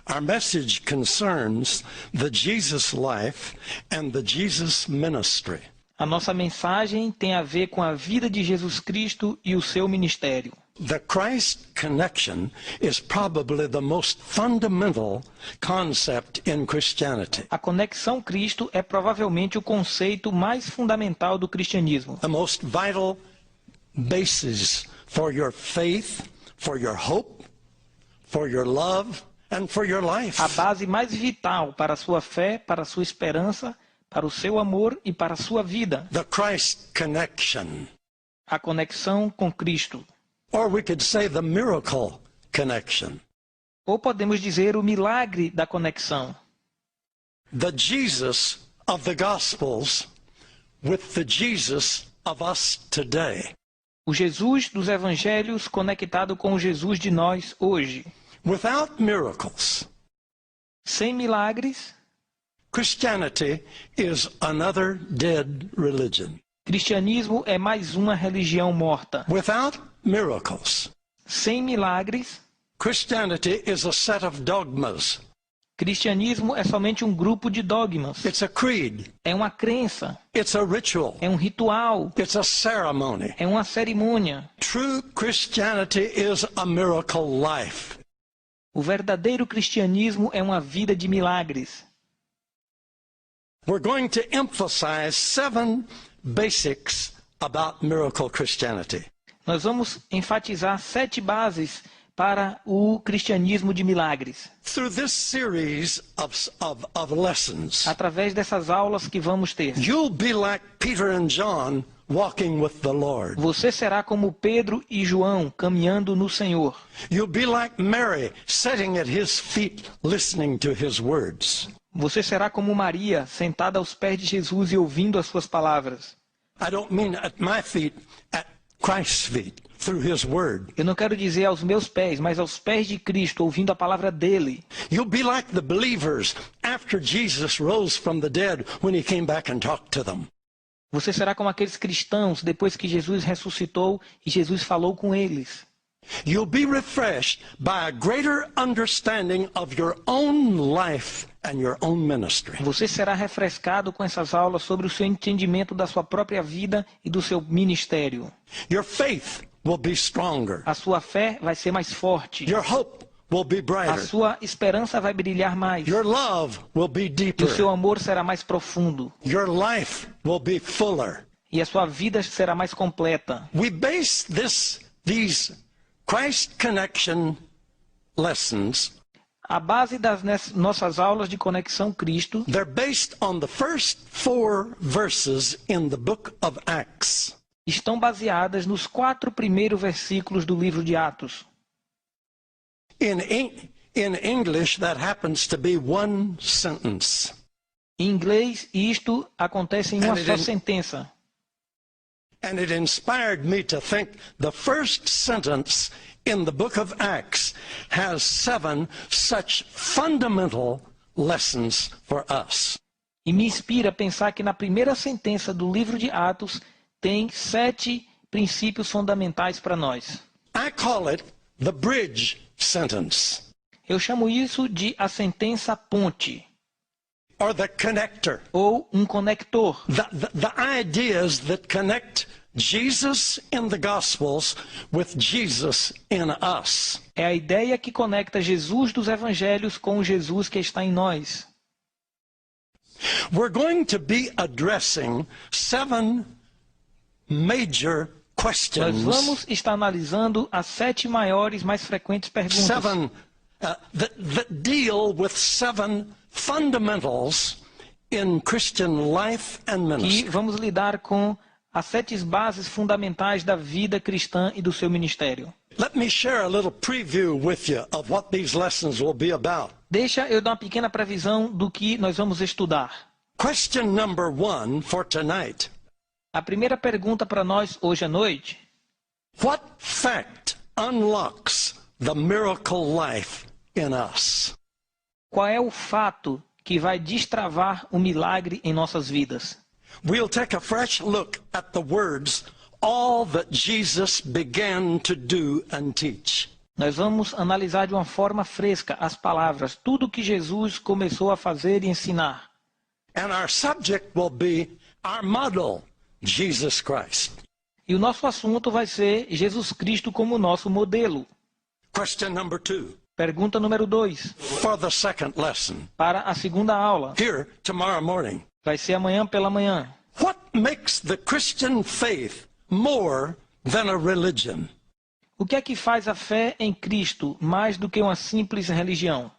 Our message concerns the Jesus life and the Jesus ministry. A nossa mensagem tem a ver com a vida de Jesus Cristo e o seu ministério. The Christ connection is probably the most fundamental concept in Christianity. A conexão Cristo é provavelmente o conceito mais fundamental do cristianismo. The most vital basis for your faith, for your hope, for your love, and for your life. A base mais vital para a sua fé, para a sua esperança, para o seu amor e para a sua vida. The Christ connection. A conexão com Cristo. Or we could say the miracle connection. Ou podemos dizer o milagre da conexão. The Jesus of the Gospels with the Jesus of us today. O Jesus dos Evangelhos conectado com o Jesus de nós hoje. Without miracles, sem milagres, Christianity is another dead religion. Cristianismo é mais uma religião morta. Without miracles, sem milagres, Christianity is a set of dogmas. Cristianismo é somente um grupo de dogmas. It's a creed. É uma crença. It's a ritual. É um ritual. It's a ceremony. É uma cerimônia. True Christianity is a miracle life. O verdadeiro cristianismo é uma vida de milagres. We're going to emphasize 7 basics about miracle Christianity. Nós vamos enfatizar 7 bases para o cristianismo de milagres. Through this series of lessons, através dessas aulas que vamos ter, you'll be like Peter and John walking with the Lord. Você será como Pedro e João caminhando no Senhor. You'll be like Mary sitting at his feet listening to his words. Você será como Maria, sentada aos pés de Jesus e ouvindo as suas palavras. I don't mean at my feet, at Christ's feet, through his word. Eu não quero dizer aos meus pés, mas aos pés de Cristo, ouvindo a palavra dele. You'll be like the believers after Jesus rose from the dead when he came back and talked to them. Você será como aqueles cristãos depois que Jesus ressuscitou e Jesus falou com eles. You'll be refreshed by a greater understanding of your own life and your own ministry. Você será refrescado com essas aulas sobre o seu entendimento da sua própria vida e do seu ministério. Your faith will be stronger. A sua fé vai ser mais forte. Your hope will be brighter. A sua esperança vai brilhar mais. Your love will be E deeper. o seu amor será mais profundo. Your life will be fuller. E a sua vida será mais completa. We base these Christ connection lessons. A base das nossas aulas de conexão Cristo, They're based on the first 4 verses in the book of Acts. Estão baseadas nos 4 primeiros versículos do livro de Atos. In English, that happens to be one sentence. Em inglês, isto acontece em uma só sentença. And it inspired me to think the first sentence in the book of Acts has 7 such fundamental lessons for us. E me inspira a pensar que na primeira sentença do livro de Atos tem 7 princípios fundamentais para nós. I call it the bridge sentence. Eu chamo isso de a sentença ponte. Or the connector. Ou um conector. The ideas that connect Jesus in the Gospels with Jesus in us. É a ideia que conecta Jesus dos Evangelhos com o Jesus que está em nós. We're going to be addressing 7 major questions. Nós vamos estar analisando as 7 maiores, mais frequentes perguntas. 7 that deal with 7 fundamentals in Christian life and ministry. E vamos lidar com as 7 bases fundamentais da vida cristã e do seu ministério. Let me share a little preview with you of what these lessons will be about. Deixa eu dar uma pequena previsão do que nós vamos estudar. Question number 1 for tonight. A primeira pergunta para nós hoje à noite: What fact unlocks the miracle life in us? qual é o fato que vai destravar o milagre em nossas vidas? We'll take a fresh look at the words, all that Jesus began to do and teach. Nós vamos analisar de uma forma fresca as palavras, tudo que Jesus começou a fazer e ensinar. And our subject will be our model, Jesus Christ. E o nosso assunto vai ser Jesus Cristo como nosso modelo. Question number 2. Pergunta número 2, For the second lesson. para a segunda aula. Here, tomorrow morning. Vai ser amanhã pela manhã. What makes the Christian faith more than a religion? O que é que faz a fé em Cristo mais do que uma simples religião?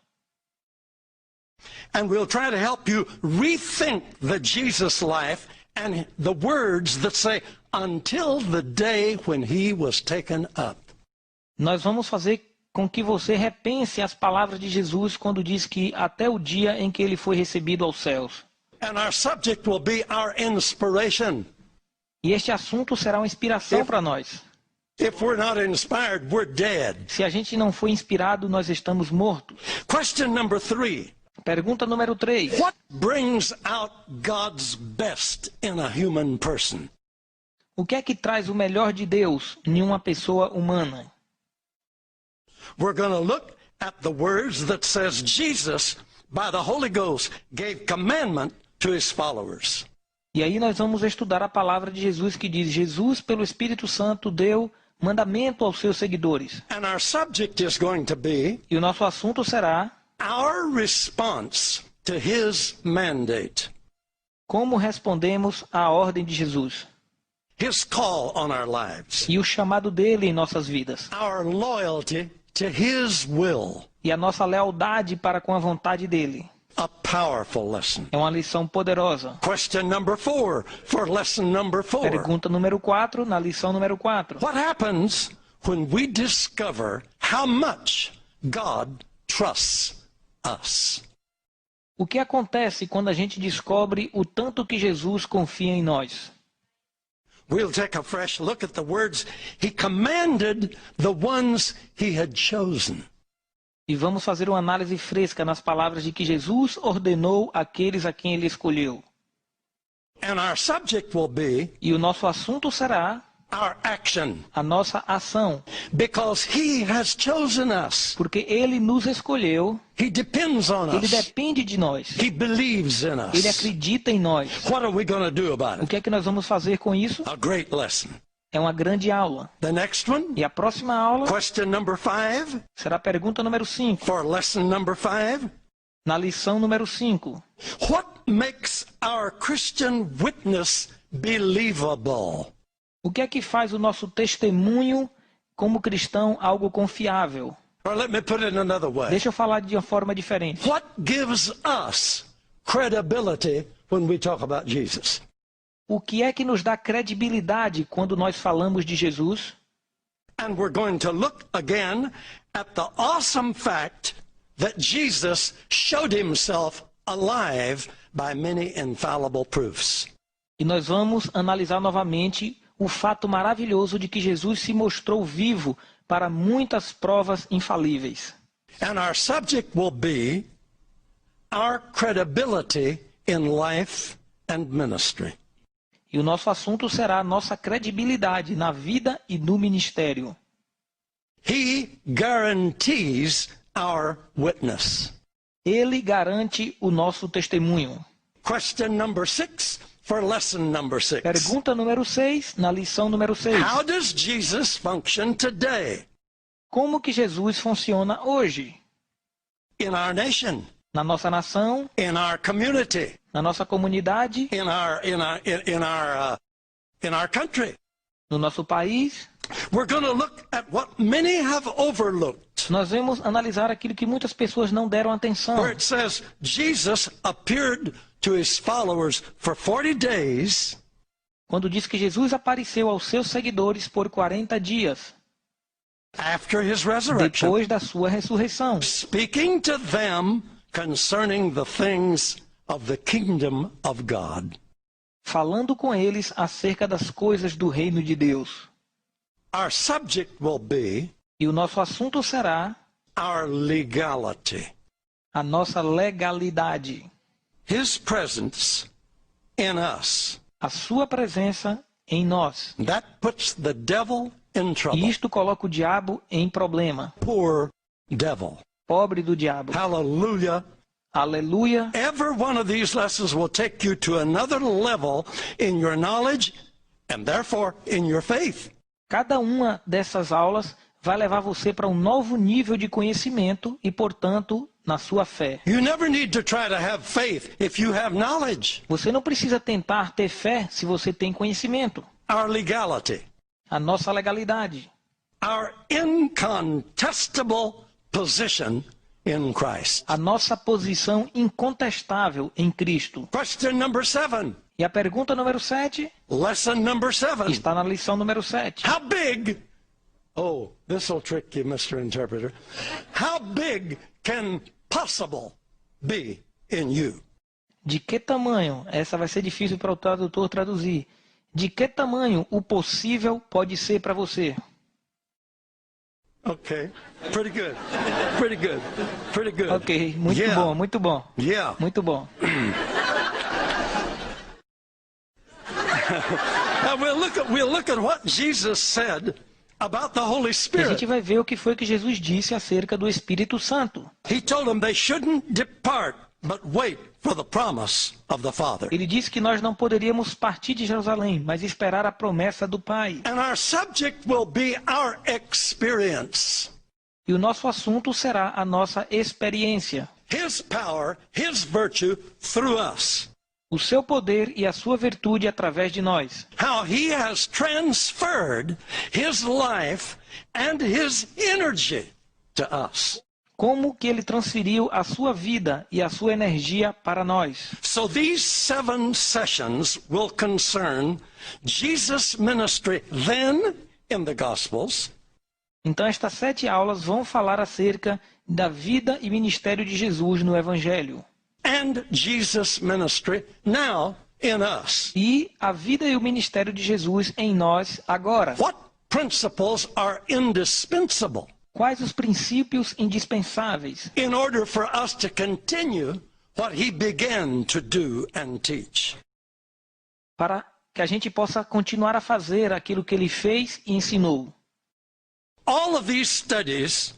And we'll try to help you rethink the Jesus life and the words that say, until the day when he was taken up. Nós vamos fazer com que você repense as palavras de Jesus quando diz que até o dia em que ele foi recebido aos céus. And our subject will be our inspiration. E este assunto será uma inspiração para nós. If we're not inspired, we're dead. Se a gente não foi inspirado, nós estamos mortos. Question number 3. Pergunta número 3. What brings out God's best in a human person? O que é que traz o melhor de Deus em uma pessoa humana? We're going to look at the words that says Jesus, by the Holy Ghost, gave commandment to his followers. E aí nós vamos estudar a palavra de Jesus que diz: Jesus, pelo Espírito Santo, deu mandamento aos seus seguidores. And our subject is going to be E o nosso assunto será our response to his mandate, como respondemos à ordem de Jesus his call on our lives, e o chamado dele em nossas vidas. our loyalty to his will. E a nossa lealdade para com a vontade dele. A powerful lesson. É uma lição poderosa. Question number 4 for lesson number 4. Pergunta número 4, na lição número 4. What happens when we discover how much God trusts us? O que acontece quando a gente descobre o tanto que Jesus confia em nós? We'll take a fresh look at the words he commanded the ones he had chosen. E vamos fazer uma análise fresca nas palavras de que Jesus ordenou aqueles a quem ele escolheu. And our subject will be E o nosso assunto será our action, a nossa ação. because he has chosen us. Porque ele nos escolheu, He depends on ele us. depende de nós. He believes in Ele us. acredita em nós. What are we going to do about O it? que é que nós vamos fazer com isso? A great lesson. É uma grande aula. The next one, E a próxima aula question number 5 será a pergunta número 5, for lesson number 5. na lição número 5. What makes our Christian witness believable? O que é que faz o nosso testemunho como cristão algo confiável? Or let me put it another way. Deixa eu falar de uma forma diferente. What gives us credibility when we talk about Jesus? O que é que nos dá credibilidade quando nós falamos de Jesus? And we're going to look again at the awesome fact that Jesus showed himself alive by many infallible proofs. E nós vamos analisar novamente o fato maravilhoso de que Jesus se mostrou vivo para muitas provas infalíveis. And our subject will be our credibility in life and ministry. E o nosso assunto será a nossa credibilidade na vida e no ministério. He guarantees our witness. Ele garante o nosso testemunho. Question number 6 for lesson number 6. Pergunta número 6, na lição número 6. How does Jesus function today Como que Jesus funciona hoje? in our nation, Na nossa nação, in our community, na nossa comunidade, in our country? no nosso país? We're going to look at what many have overlooked, Nós vamos analisar aquilo que muitas pessoas não deram atenção. where it says Jesus appeared to his followers for 40 days Quando diz que Jesus apareceu aos seus seguidores por 40 dias, after his resurrection, depois da sua ressurreição, speaking to them concerning the things of the kingdom of God. falando com eles acerca das coisas do reino de Deus. Our subject will be E o nosso assunto será our legality, a nossa legalidade, his presence in us. a sua presença em nós. That puts the devil in E trouble. isto coloca o diabo em problema. Poor devil. Pobre do diabo. Hallelujah. Aleluia. Every one of these lessons will take you to another level in your knowledge and therefore in your faith. Cada uma dessas aulas vai levar você para um novo nível de conhecimento e, portanto, na sua fé. You never need to try to have faith if you have knowledge. Você não precisa tentar ter fé se você tem conhecimento. Our legality, A nossa legalidade. our incontestable position in Christ. A nossa posição incontestável em Cristo. Question number 7. E a pergunta número 7 Lesson number 7. está na lição número 7. How big? Oh, this will trick you, Mr. Interpreter. How big can possible be in you? De que tamanho, essa vai ser difícil para o tradutor traduzir. De que tamanho o possível pode ser para você? Okay, pretty good. Pretty good. Pretty good. Ok, muito Yeah. bom, muito bom. Yeah. Muito bom. We'll look at what Jesus said about the Holy E a Spirit. gente vai ver o que foi que Jesus disse acerca do Espírito Santo. He told them they shouldn't depart, but wait for the promise of the Father. Ele disse que nós não poderíamos partir de Jerusalém, mas esperar a promessa do Pai. And our subject will be our experience. E o nosso assunto será a nossa experiência. His power, His virtue through us. O seu poder e a sua virtude através de nós. How He has transferred His life and His energy to us. Como que ele transferiu a sua vida e a sua energia para nós. So these 7 sessions will concern Jesus' ministry then in the Gospels, Então estas 7 aulas vão falar acerca da vida e ministério de Jesus no Evangelho. and Jesus' ministry now in us. E a vida e o ministério de Jesus em nós agora. What principles are indispensable Quais os princípios indispensáveis in order for us to continue what He began to do and teach? para que a gente possa continuar a fazer aquilo que ele fez e ensinou? All of these studies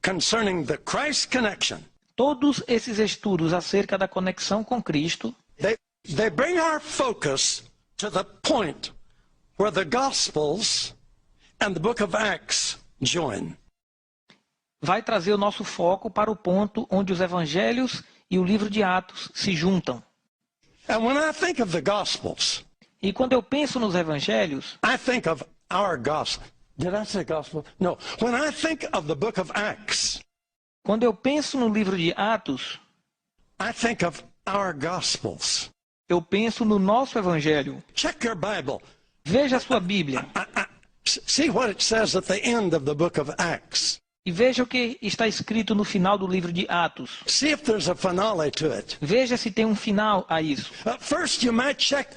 concerning the Christ connection, Todos esses estudos acerca da conexão com Cristo, they bring our focus to the point where the Gospels and the book of Acts join. vai trazer o nosso foco para o ponto onde os evangelhos e o livro de Atos se juntam. And when I think of the Gospels, E quando eu penso nos evangelhos, I think of our gospel. Did I say gospel? No. When I think of the book of Acts, quando eu penso no livro de Atos, I think of our gospels. eu penso no nosso evangelho. Check your Bible. Veja a sua Bíblia See what it says at the end of the book of Acts. e veja o que está escrito no final do livro de Atos. See if there's a finale to it. Veja se tem um final a isso. First, you might check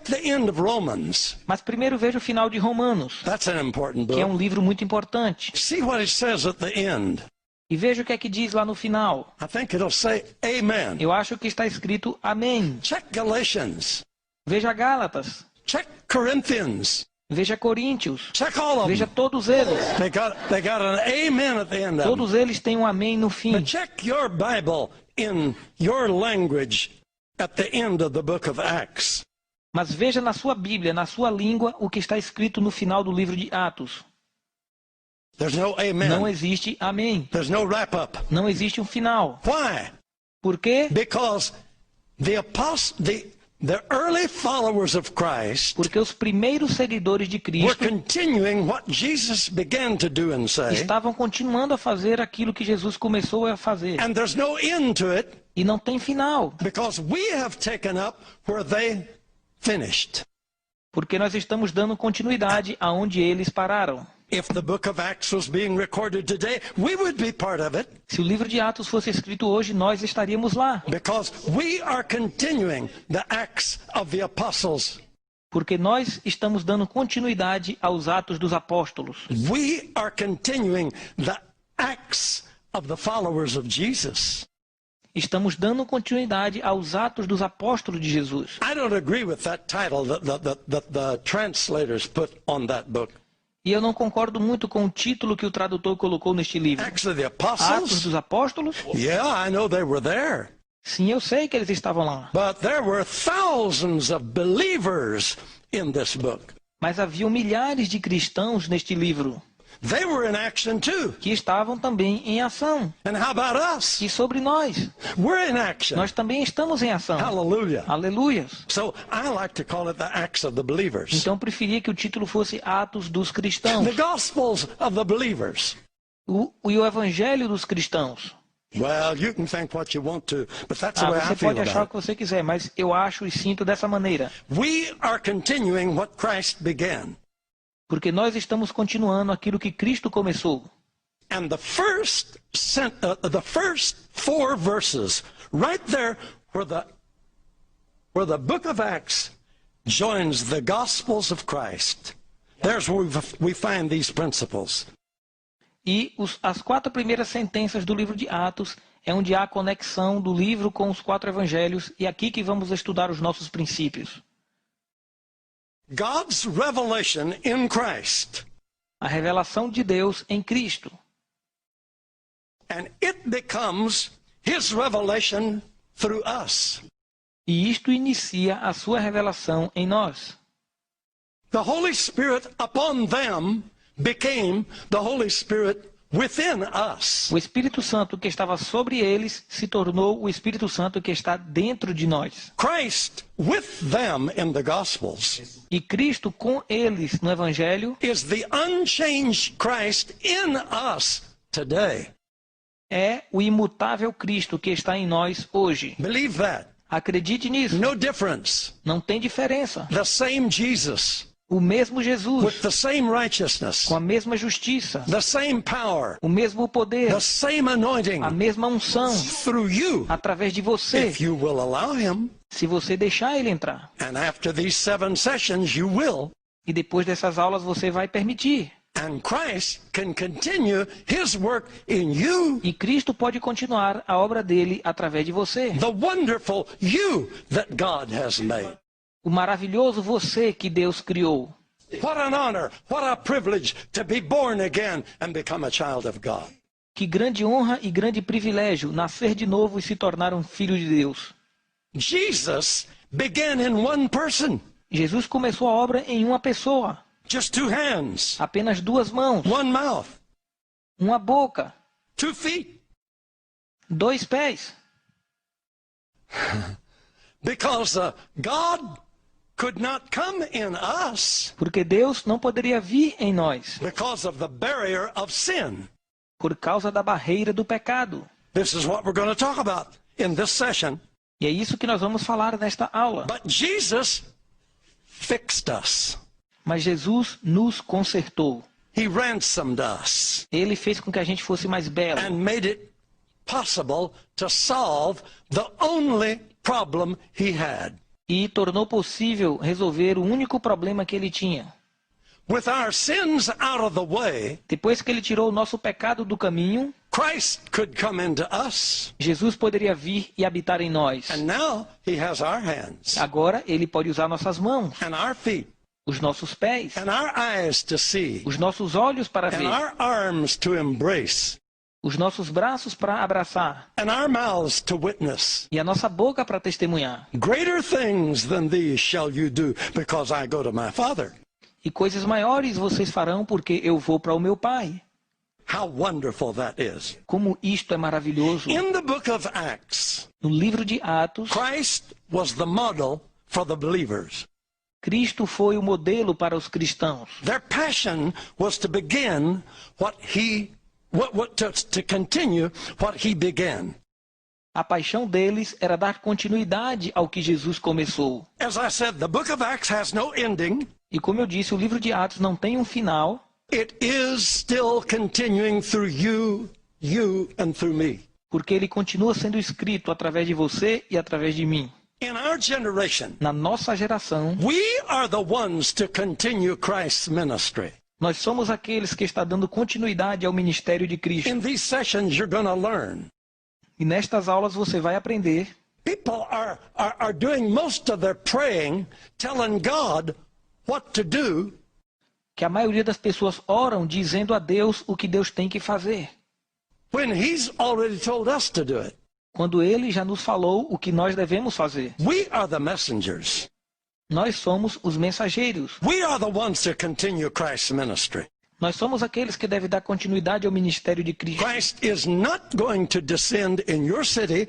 the end of Romans. Mas primeiro veja o final de Romanos, That's an important que é book. um livro muito importante. See what it says at the end. E veja o que é que diz lá no final. I think it'll say Amen. Eu acho que está escrito Amém. Check Galatians. Veja Gálatas. Check Corinthians. Veja Coríntios. Check all of Veja them. todos eles. They got an amen at the end of them. Todos eles têm um amém no fim. But check your Bible in your language at the end of the book of Acts. Mas veja na sua Bíblia, na sua língua, o que está escrito no final do livro de Atos. There's no amen. Não existe amém. There's no wrap up. Não existe um final. Why? Por quê? Because the early followers of Christ Porque os primeiros seguidores de were Cristo continuing what Jesus began to do and say, estavam continuando a fazer aquilo que Jesus começou a fazer. and there's no end to it E não tem final. because we have taken up where they finished. Porque nós estamos dando continuidade aonde eles pararam. If the book of Acts was being recorded today, we would be part of it Se o livro de Atos fosse escrito hoje, nós estaríamos lá. because we are continuing the Acts of the Apostles. Porque nós estamos dando continuidade aos Atos dos Apóstolos. We are continuing the Acts of the followers of Jesus. Estamos dando continuidade aos Atos dos Apóstolos de Jesus. I don't agree with that title that the translators put on that book. E eu não concordo muito com o título que o tradutor colocou neste livro. Acts of the Atos Apostles? dos Apóstolos? Yeah, I know they were there. Sim, eu sei que eles estavam lá. But there were thousands of believers in this book. Mas havia milhares de cristãos neste livro They were in action too. que estavam também em ação. And how about us? E sobre nós, We're in action. nós também estamos em ação. Hallelujah. Aleluias. So I like to call it the Acts of the believers. Então eu preferia que o título fosse Atos dos Cristãos. The Gospels of the believers. E o Evangelho dos Cristãos. Well, you can think what you want to, but that's the way I Você feel pode achar o about que você quiser, mas eu acho e sinto dessa maneira. it. We are continuing what Christ began. Porque nós estamos continuando aquilo que Cristo começou. And the first 4 verses, right there where the book of Acts joins the Gospels of Christ. There's where we find these principles. E as 4 primeiras sentenças do livro de Atos é onde há a conexão do livro com os 4 evangelhos, e aqui que vamos estudar os nossos princípios. God's revelation in Christ. A revelação de Deus em Cristo. And it becomes His revelation through us. E isto inicia a sua revelação em nós. The Holy Spirit upon them became the Holy Spirit within us. O Espírito Santo que estava sobre eles se tornou o Espírito Santo que está dentro de nós. Christ with them in the Gospels E Cristo com eles no Evangelho is the unchanged Christ in us today. é o imutável Cristo que está em nós hoje. Believe that. Acredite nisso. No difference. Não tem diferença. The same Jesus O mesmo with Jesus, the same righteousness, com a mesma justiça, the same power, o mesmo poder, the same anointing a mesma unção, through you através de você, if you will allow Him. se você deixar ele entrar. And after these 7 sessions, you will. E depois dessas aulas você vai permitir. And Christ can continue His work in you, E Cristo pode continuar a obra dele através de você. the wonderful you that God has made. O maravilhoso você que Deus criou. What an honor, what a privilege to be born again and become a child of God. Que grande honra e grande privilégio nascer de novo e se tornar um filho de Deus. Jesus began in one person, Jesus começou a obra em uma pessoa, just 2 hands, apenas 2 mãos, 1 mouth, uma boca, 2 feet, 2 pés. because God could not come in us Porque Deus não poderia vir em nós because of the barrier of sin. por causa da barreira do pecado. This is what we're going to talk about in this session. E é isso que nós vamos falar nesta aula. But Jesus fixed us. Mas Jesus nos consertou. He ransomed us Ele fez com que a gente fosse mais belo. and made it possible to solve the only problem He had. E tornou possível resolver o único problema que ele tinha. With our sins out of the way, Depois que ele tirou o nosso pecado do caminho, Christ could come into us. Jesus poderia vir e habitar em nós. And now He has our hands Agora ele pode usar nossas mãos, and our feet os nossos pés, and our eyes to see os nossos olhos para and ver, our arms to embrace os nossos braços para abraçar and our mouths to witness. e a nossa boca para testemunhar. Greater things than these shall you do because I go to my Father. E coisas maiores vocês farão porque eu vou para o meu Pai. How wonderful that is. Como isto é maravilhoso. In the book of Acts, No livro de Atos, Christ was the model for the believers. Cristo foi o modelo para os cristãos. Their passion was to begin to continue what He began. A paixão deles era dar continuidade ao que Jesus começou. As I said, the book of Acts has no ending. E como eu disse, o livro de Atos não tem um final. It is still continuing through you and through me. Porque ele continua sendo escrito através de você e através de mim. In our generation, Na nossa geração, we are the ones to continue Christ's ministry. nós somos aqueles que estão dando continuidade ao ministério de Cristo. In these sessions, you're going to learn. E nestas aulas você vai aprender. People are doing most of their praying, telling God what to do, que a maioria das pessoas oram dizendo a Deus o que Deus tem que fazer, when He's already told us to do it. quando Ele já nos falou o que nós devemos fazer. We are the messengers. Nós somos os mensageiros. We are the ones to continue Christ's ministry. Nós somos aqueles que devem dar continuidade ao ministério de Cristo. Christ is not going to descend in your city,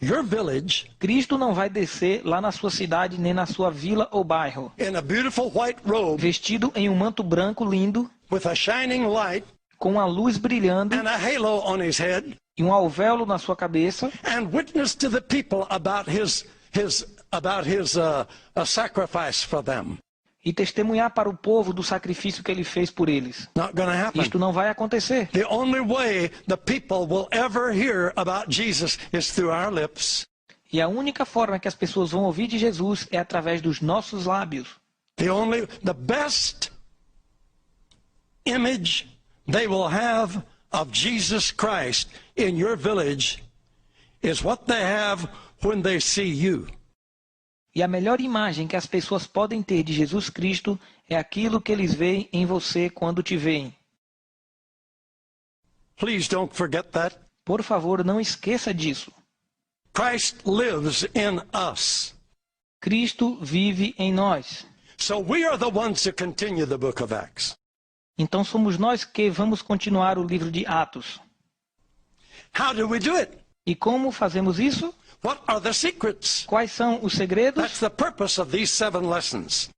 your village, Cristo não vai descer lá na sua cidade, nem na sua vila ou bairro, in a beautiful white robe vestido em um manto branco lindo, with a shining light com uma luz brilhando and a halo on his head, e um alvéolo na sua cabeça, and witness to the people about his sacrifice for them. e testemunhar para o povo do sacrifício que ele fez por eles. Not going to happen. Isto não vai acontecer. The only way the people will ever hear about Jesus is through our lips. E a única forma que as pessoas vão ouvir de Jesus é através dos nossos lábios. The best image they will have of Jesus Christ in your village is what they have when they see you. E a melhor imagem que as pessoas podem ter de Jesus Cristo é aquilo que eles veem em você quando te veem. Please don't forget that. Por favor, não esqueça disso. Christ lives in us. Cristo vive em nós. So we are the ones to continue the book of Acts. Então somos nós que vamos continuar o livro de Atos. How do we do it? E como fazemos isso? What are the secrets? Quais são os segredos? That's the purpose of these 7 lessons.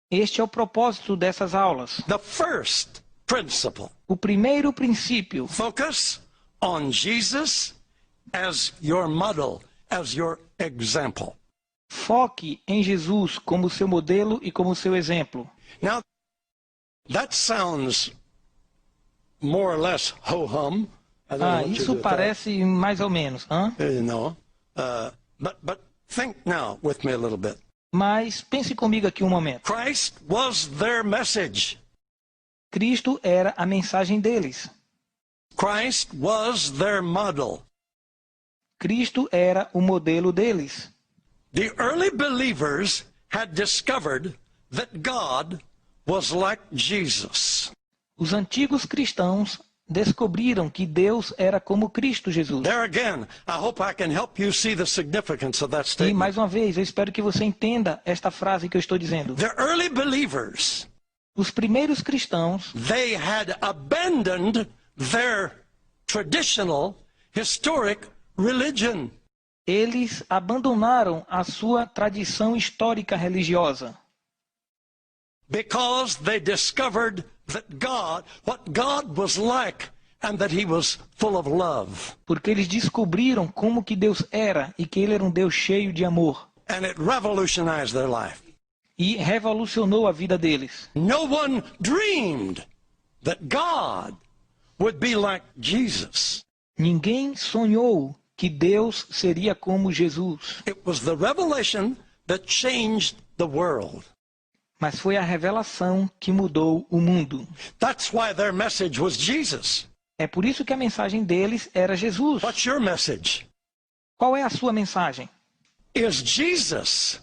Este é o propósito dessas aulas. The first principle. O primeiro princípio: Focus on Jesus as your model, as your example. foque em Jesus como seu modelo e como seu exemplo. Now, that sounds more or less ho-hum. I don't know what you do Isso with that. parece mais ou menos, hã? You know, but think now with me a little bit. Mas pense comigo aqui um momento. Christ was their message. Cristo era a mensagem deles. Christ was their model. Cristo era o modelo deles. The early believers had discovered that God was like Jesus. Os antigos cristãos descobriram que Deus era como Cristo Jesus. There again, I hope I can help you see the significance of that E statement. mais uma vez, eu espero que você entenda esta frase que eu estou dizendo. The early believers, Os primeiros cristãos, they had abandoned their traditional, historic religion. eles abandonaram a sua tradição histórica religiosa. Because they discovered that what God was like, and that He was full of love. Porque eles descobriram como que Deus era e que Ele era um Deus cheio de amor. And it revolutionized their life. E revolucionou a vida deles. No one dreamed that God would be like Jesus. Ninguém sonhou que Deus seria como Jesus. It was the revelation that changed the world. Mas foi a revelação que mudou o mundo. That's why their message was Jesus. É por isso que a mensagem deles era Jesus. What's your message? Qual é a sua mensagem? Is Jesus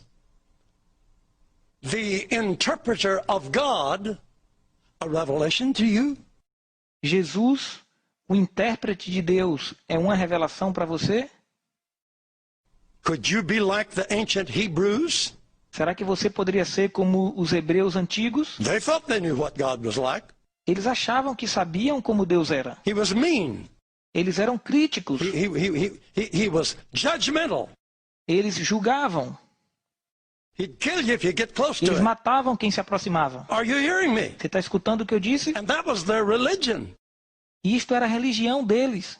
the interpreter of God a revelation to you? Jesus, o intérprete de Deus, é uma revelação para você? Could you be like the ancient Hebrews? Será que você poderia ser como os hebreus antigos? They thought they knew what God was like. Eles achavam que sabiam como Deus era. He was mean. Eles eram críticos. He was judgmental. Eles julgavam. He'd kill you if you get close to Eles him. matavam quem se aproximava. Are you hearing me? Você está escutando o que eu disse? And that was their religion. Isto era a religião deles.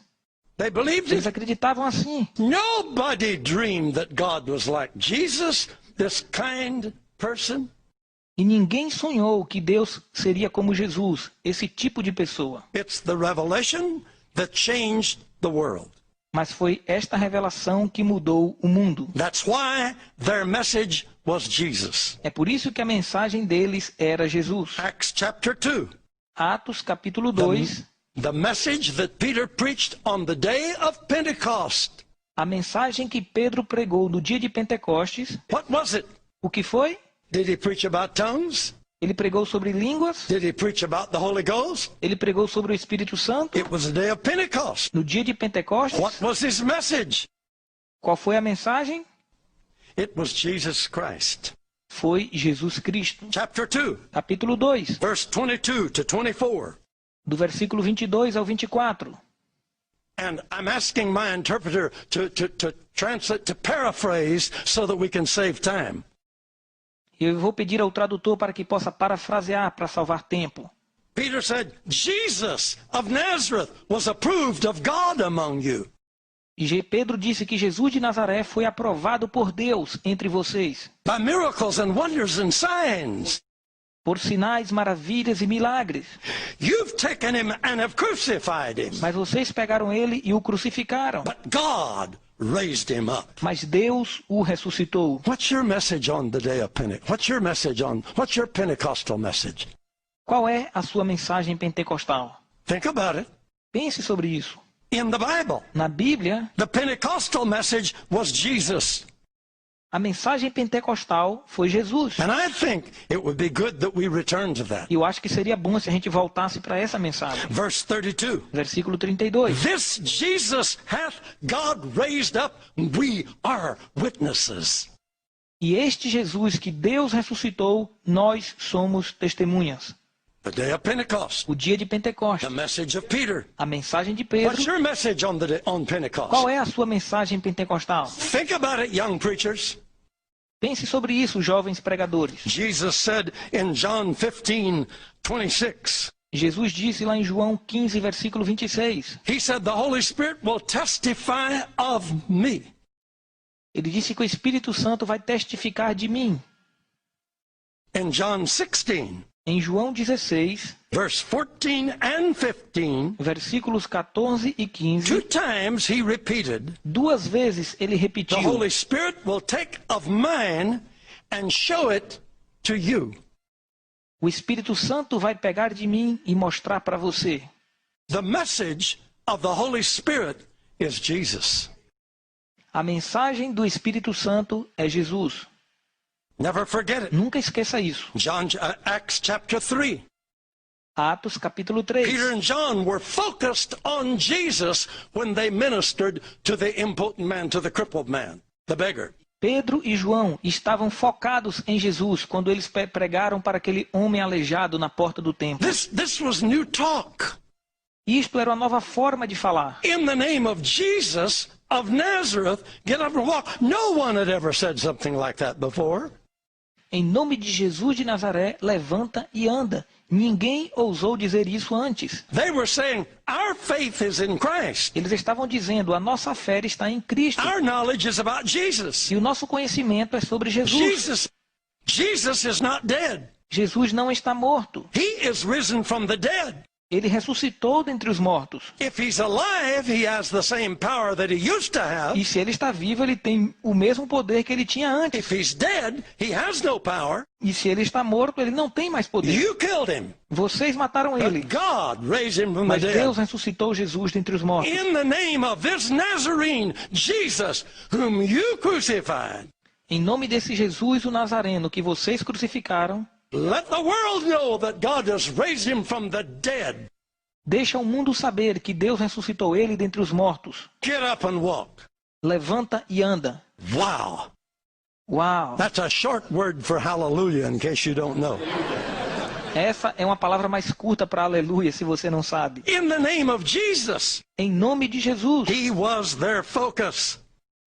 They believed Eles it. acreditavam assim. Nobody dreamed that God was like Jesus, this kind person. E ninguém sonhou que Deus seria como Jesus, esse tipo de pessoa. It's the revelation that changed the world. Mas foi esta revelação que mudou o mundo. That's why their message was Jesus. É por isso que a mensagem deles era Jesus. Acts chapter 2. Atos capítulo 2, The message that Peter preached on the day of Pentecost. a mensagem que Pedro pregou no dia de Pentecostes. What was it? O que foi? Did he preach about tongues? Ele pregou sobre línguas? Did he preach about the Holy Ghost? Ele pregou sobre o Espírito Santo? It was the day of Pentecost. No dia de Pentecostes? What was his message? Qual foi a mensagem? It was Jesus Christ. Foi Jesus Cristo. Chapter 2, Capítulo 2, verse 22 to 24. do versículo 22 ao 24. And I'm asking my interpreter to translate, to paraphrase, so that we can save time. Eu vou pedir ao tradutor para que possa parafrasear para salvar tempo. Peter said, Jesus of Nazareth was approved of God among you. E Pedro disse que Jesus de Nazaré foi aprovado por Deus entre vocês, By miracles and wonders and signs. por sinais, maravilhas e milagres. You've taken him and have crucified him. Mas vocês pegaram ele e o crucificaram. But God raised him up. Mas Deus o ressuscitou. What's your message on the day of Pentecost? What's your Pentecostal message? Qual é a sua mensagem pentecostal? Think about it. Pense sobre isso. In the Bible, Na Bíblia, the Pentecostal message was Jesus. a mensagem pentecostal foi Jesus. And I think it would be good that we return to that. E eu acho que seria bom se a gente voltasse para essa mensagem. Verse 32. Versículo 32. This Jesus hath God raised up, we are witnesses. E este Jesus que Deus ressuscitou, nós somos testemunhas. The day of Pentecost, O dia de Pentecostes, the message of Peter. a mensagem de What's Pedro. your message on Pentecost? Qual é a sua mensagem pentecostal? Think about it, young preachers. Pense sobre isso, jovens pregadores. Jesus said in John 15:26, Jesus disse lá em João 15, versículo 26. he said, the Holy Spirit will testify of me. Ele disse que o Espírito Santo vai testificar de mim. In John 16, Em João 16, verse 14 and 15, versículos 14 e 15, 2 times he repeated, 2 vezes ele the repetiu: Holy Spirit will take of mine and show it to you. o Espírito Santo vai pegar de mim e mostrar para você. The message of the Holy Spirit is Jesus. A mensagem do Espírito Santo é Jesus. Never forget it. Nunca esqueça isso. Acts chapter 3. Atos capítulo Peter 3. and John were focused on Jesus when they ministered to the impotent man, to the crippled man, the beggar. Pedro e João estavam focados em Jesus quando eles pregaram para aquele homem aleijado na porta do templo. This was new talk. Isto era uma nova forma de falar. In the name of Jesus of Nazareth, get up and walk. No one had ever said something like that before. Em nome de Jesus de Nazaré, levanta e anda. Ninguém ousou dizer isso antes. They were saying, our faith is in Christ. Eles estavam dizendo, a nossa fé está em Cristo. Our knowledge is about Jesus. E o nosso conhecimento é sobre Jesus. Jesus is not dead. Jesus não está morto. He is risen from the dead. Ele ressuscitou dentre os mortos. If he's alive, he has the same power that he used to have. E se ele está vivo, ele tem o mesmo poder que ele tinha antes. If he's dead, he has no power. E se ele está morto, ele não tem mais poder. You killed him. Vocês mataram ele. But God raised him from the Mas dead. Deus ressuscitou Jesus dentre os mortos. In the name of this Nazarene, Jesus, whom you crucified, Em nome desse Jesus, o Nazareno, que vocês crucificaram, let the world know that God has raised him from the dead. deixa o mundo saber que Deus ressuscitou ele dentre os mortos. Get up and walk. Levanta e anda. Wow. Uau! That's a short word for hallelujah, in case you don't know. Essa é uma palavra mais curta para aleluia, se você não sabe. In the name of Jesus, Em nome de Jesus. he was their focus.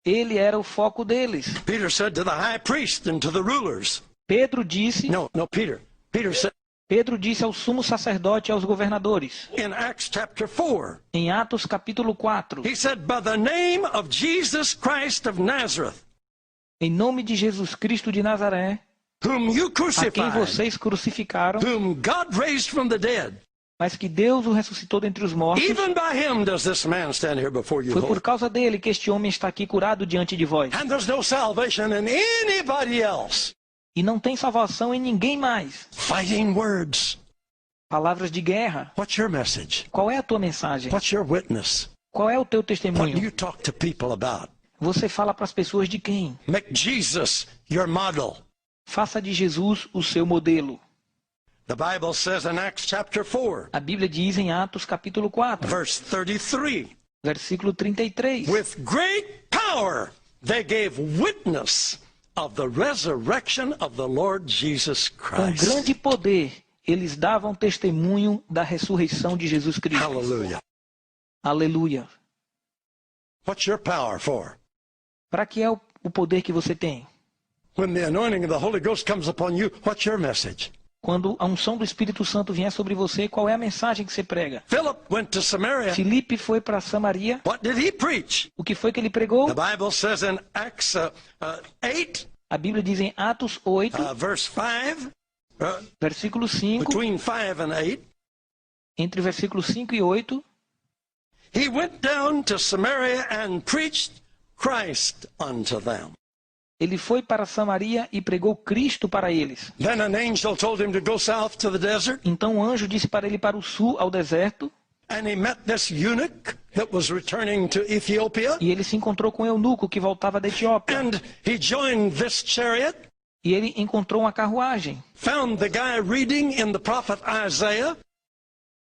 Ele era o foco deles. Peter said to the high priest and to the rulers. Pedro disse Peter said ao sumo sacerdote e aos governadores. in Acts chapter 4, Em Atos capítulo 4. he said, by the name of Jesus Christ of Nazareth, Em nome de Jesus Cristo de Nazaré, whom you a quem crucified, vocês crucificaram, whom God raised from the dead. mas que Deus o ressuscitou dentre os mortos. Even by him does this man stand here before you. Foi por Lord. causa dele que este homem está aqui curado diante de vós. And there's no salvation in anybody else. E não tem salvação em ninguém mais. Fighting words. Palavras de guerra. What's your message? Qual é a tua mensagem? What's your witness? Qual é o teu What do testemunho? you talk to people about? Você fala para as pessoas de quem? Make Jesus your model. Faça de Jesus o seu modelo. The Bible says in Acts chapter 4, A Bíblia diz em Atos capítulo 4, verse 33, versículo 33. with great power they gave witness of the resurrection of the Lord Jesus Com Christ. grande poder, eles davam testemunho da ressurreição de Jesus Cristo. Hallelujah. Aleluia. What's your power for? Para que é o poder que você tem? When the anointing of the Holy Ghost comes upon you, what's your message? Quando a unção do Espírito Santo vier sobre você, qual é a mensagem que você prega? Philip went to Samaria. Filipe foi para Samaria. What did he preach? O que foi que ele pregou? The Bible says in Acts 8, A Bíblia diz em Atos 8, verse 5, versículo 5, between 5 and 8, entre versículos 5 e 8, he went down to Samaria and preached Christ unto them. ele foi para Samaria e pregou Cristo para eles. Then an angel told him to go south to the desert, Então o anjo disse para ele para o sul, ao deserto, and he met this eunuch that was returning to Ethiopia, e ele se encontrou com o eunuco que voltava da Etiópia. and he joined this chariot, E ele encontrou uma carruagem found the guy reading in the prophet Isaiah,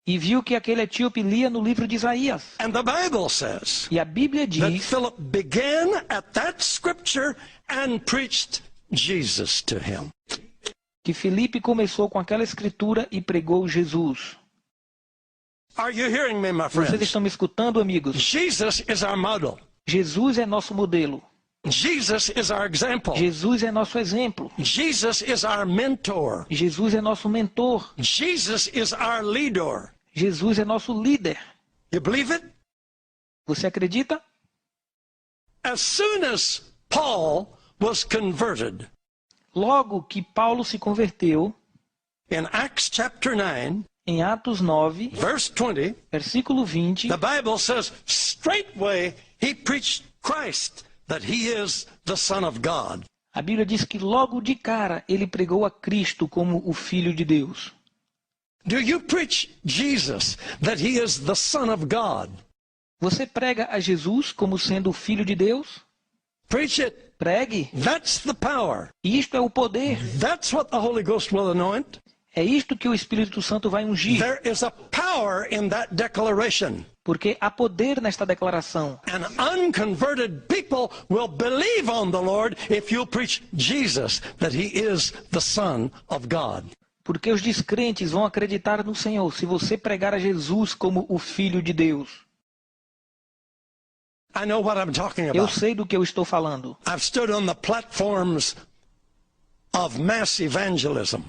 e viu que aquele etíope lia no livro de Isaías. and the Bible says E a Bíblia that diz Philip began at that scripture and preached Jesus to him. que Filipe começou com aquela escritura e pregou Jesus. Are you hearing me, my Vocês friends? estão me escutando, amigos? Jesus is our model. Jesus é nosso modelo. Jesus is our example. Jesus é nosso exemplo. Jesus is our mentor. Jesus é nosso mentor. Jesus is our leader. Jesus é nosso líder. You believe it? Você acredita? As soon as Paul was converted, Logo que Paulo se converteu, in Acts chapter 9, em Atos 9, verse 20, versículo 20, the Bible says, straightway he preached Christ, that he is the Son of God. a Bíblia diz que logo de cara ele pregou a Cristo como o Filho de Deus. Do you preach Jesus, that he is the Son of God? Você prega a Jesus como sendo o Filho de Deus? Preach it. Pregue. That's the power. Isto é o poder. That's what the Holy Ghost will anoint. É isto que o Espírito Santo vai ungir. There is a power in that declaration. Porque há poder nesta declaração. And unconverted people will believe on the Lord if you preach Jesus, that he is the Son of God. Porque os descrentes vão acreditar no Senhor se você pregar a Jesus como o Filho de Deus. I know what I'm talking Eu about. sei do que eu estou falando. I've stood on the platforms of mass evangelism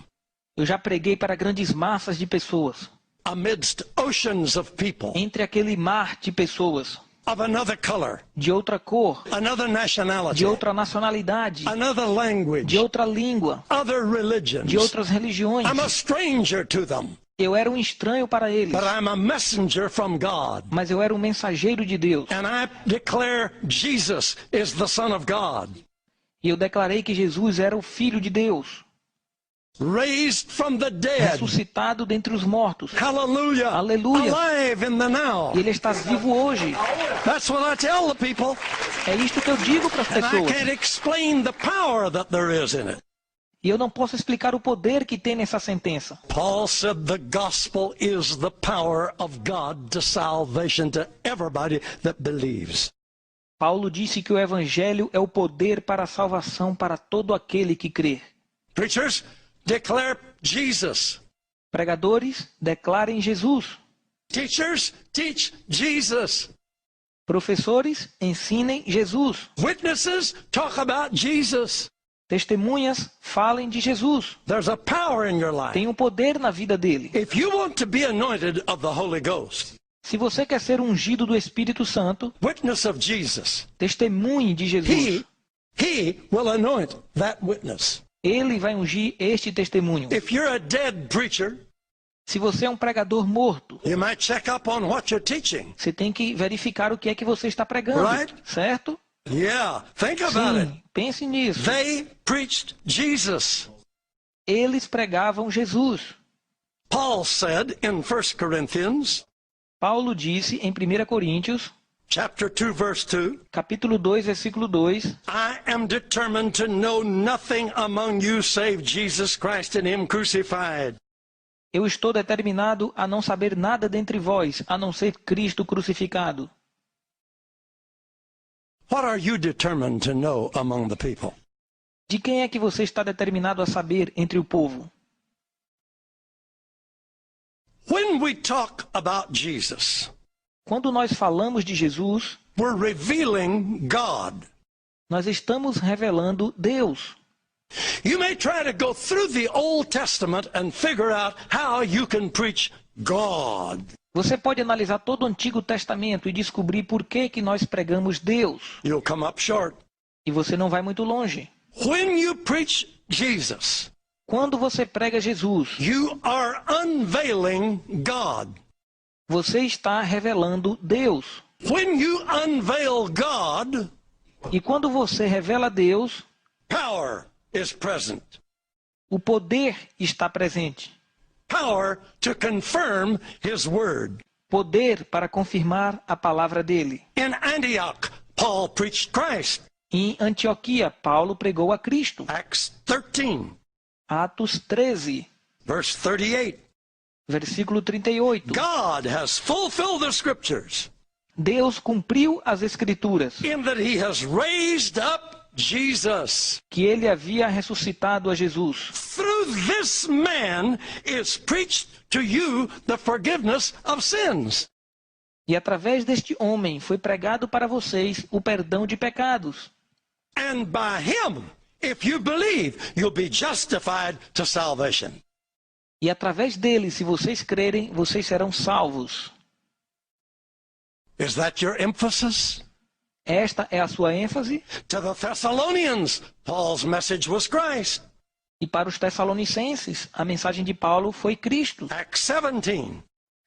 Eu já preguei para grandes massas de pessoas. amidst oceans of people Entre aquele mar de pessoas. of another color, De outra cor. another nationality, De outra nacionalidade. another language, De outra língua. other religions. De outras religiões. I'm a stranger to them, Eu era um estranho para eles. but I'm a messenger from God. Mas eu era um mensageiro de Deus. And I declare Jesus is the Son of God, E eu declarei que Jesus era o Filho de Deus. raised from the dead. Ressuscitado dentre os mortos. Hallelujah. Aleluia. Alive in the now. Ele está vivo hoje. That's what I tell the people. É isto que eu digo para as And I pessoas. can't explain the power that there is in it. E eu não posso explicar o poder que tem nessa sentença. Paul said the gospel is the power of God to salvation to everybody that believes. Paulo disse que o evangelho é o poder para a salvação para todo aquele que crê. Preachers, declare Jesus. Pregadores, declarem Jesus. Teachers, teach Jesus. Professores, ensinem Jesus. Witnesses, talk about Jesus. Testemunhas, falem de Jesus. There's a power in your life. Tem um poder na vida dele. If you want to be anointed of the Holy Ghost, Se você quer ser ungido do Espírito Santo, witness of Jesus, testemunhe de Jesus. He will anoint that witness. Ele vai ungir este testemunho. If you're a dead preacher, Se você é um pregador morto, you might check up on what you're teaching. você tem que verificar o que é que você está pregando. Right. Certo? Yeah, think about it. Sim, pense nisso. They preached Jesus. Eles pregavam Jesus. Paul said in 1 Corinthians, Paulo disse em 1 Coríntios, chapter 2, verse 2, capítulo 2, versículo 2, I am determined to know nothing among you save Jesus Christ and him crucified. Eu estou determinado a não saber nada dentre vós, a não ser Cristo crucificado. What are you determined to know among the people? De quem é que você está determinado a saber entre o povo? When we talk about Jesus, Quando nós falamos de Jesus, we're revealing God. nós estamos revelando Deus. You may try to go through the Old Testament and figure out how you can preach God. Você pode analisar todo o Antigo Testamento e descobrir por que nós pregamos Deus. You'll come up short. E você não vai muito longe. When you preach Jesus, Quando você prega Jesus, you are unveiling God. você está revelando Deus. When you unveil God, E quando você revela Deus, power is present. o poder está presente. Power to confirm His word. Poder para confirmar a palavra dele. In Antioch, Paul preached Christ. Em Antioquia, Paulo pregou a Cristo. Acts 13, Atos 13, verse 38. versículo 38. God has fulfilled the scriptures Deus cumpriu as Escrituras, in that He has raised up Jesus. que ele havia ressuscitado a Jesus. Through this man is preached to you the forgiveness of sins. E através deste homem foi pregado para vocês o perdão de pecados. And by him, if you believe, you'll be justified to salvation. E através dele, se vocês crerem, vocês serão salvos. Is that your emphasis? Esta é a sua ênfase. To the Thessalonians, Paul's message was Christ. E para os Tessalonicenses, a mensagem de Paulo foi Cristo. Acts 17,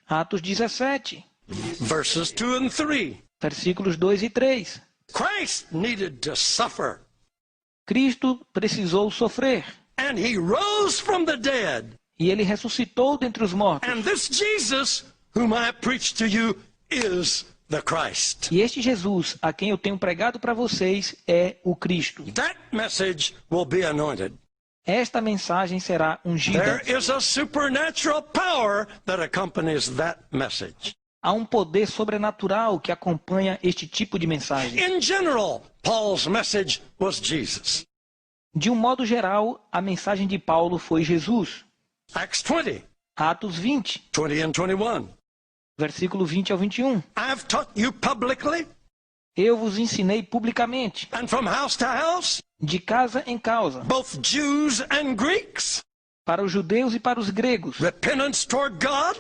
Atos 17, verses 2 and 3. versículos 2 e 3. Christ needed to suffer, Cristo precisou sofrer. and he rose from the dead. E ele ressuscitou dentre os mortos. And this Jesus, whom I preach to you, is the Christ. E este Jesus, a quem eu tenho pregado para vocês, é o Cristo. That message will be anointed. Esta mensagem será ungida. There is a supernatural power that accompanies that message. Há um poder sobrenatural que acompanha este tipo de mensagem. In general, Paul's message was Jesus. De um modo geral, a mensagem de Paulo foi Jesus. Acts 20, Atos 20, 20 and 21. versículo 20 ao 21. I've taught you publicly Eu vos ensinei publicamente, and from house to house, de casa em casa, both Jews and Greeks, para os judeus e para os gregos, repentance toward God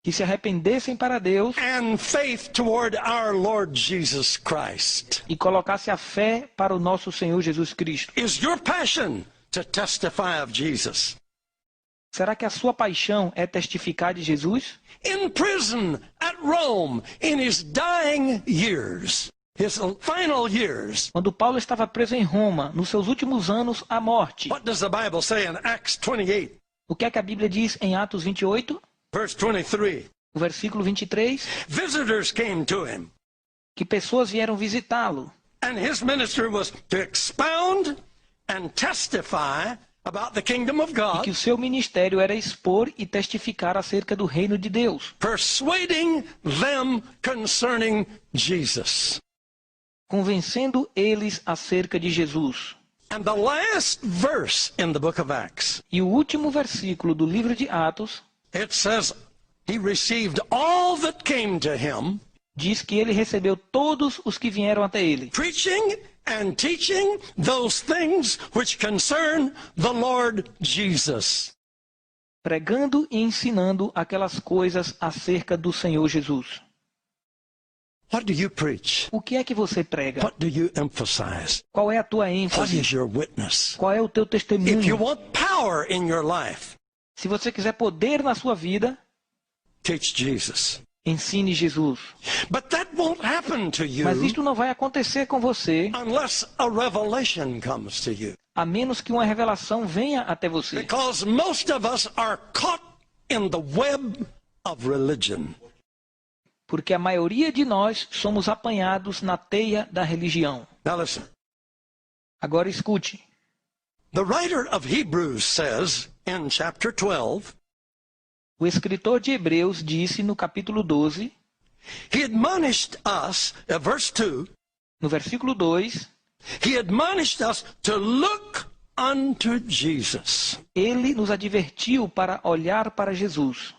que se arrependessem para Deus and faith toward our Lord Jesus Christ. e colocasse a fé para o nosso Senhor Jesus Cristo. Is your passion to testify of Jesus? Será que a sua paixão é testificar de Jesus? In prison at Rome, in his dying years, his final years, Quando Paulo estava preso em Roma, nos seus últimos anos, à morte. what does the Bible say in Acts 28, O que é que a Bíblia diz em Atos 28, verse 23? o versículo 23? Visitors came to him, Que pessoas vieram visitá-lo. and his ministry was to expound and testify about the kingdom of E God, que o seu ministério era expor e testificar acerca do reino de Deus, persuading them concerning Jesus. convencendo eles acerca de Jesus. And the last verse in the book of Acts, E o último versículo do livro de Atos it says, he received all that came to him, diz que ele recebeu todos os que vieram até ele, preaching and teaching those things which concern the Lord Jesus. pregando e ensinando aquelas coisas acerca do Senhor Jesus. What do you preach? O que é que você prega? What do you emphasize? Qual é a tua What ênfase? is your witness? Qual é o teu If you testemunho? want power in your life, Se você quiser poder na sua vida, teach Jesus. ensine Jesus. But that won't happen to you Mas isto não vai acontecer com você, unless a revelation comes to you. a menos que uma revelação venha até você. Because most of us are caught in the web of religion. Porque a maioria de nós somos apanhados na teia da religião. Now listen. Agora escute. The writer of Hebrews says in chapter 12, O escritor de Hebreus disse no capítulo 12, he admonished us, verse 2, no versículo 2, he admonished us to look unto Jesus, ele nos advertiu para olhar para Jesus,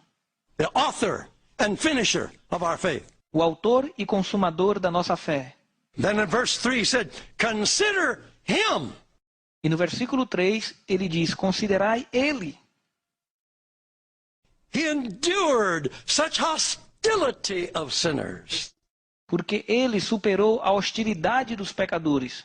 the author and finisher of our faith. o autor e consumador da nossa fé. Then in verse 3 he said, consider him. E no versículo 3 ele diz, considerai ele. He endured such hostility of sinners. Porque ele superou a hostilidade dos pecadores.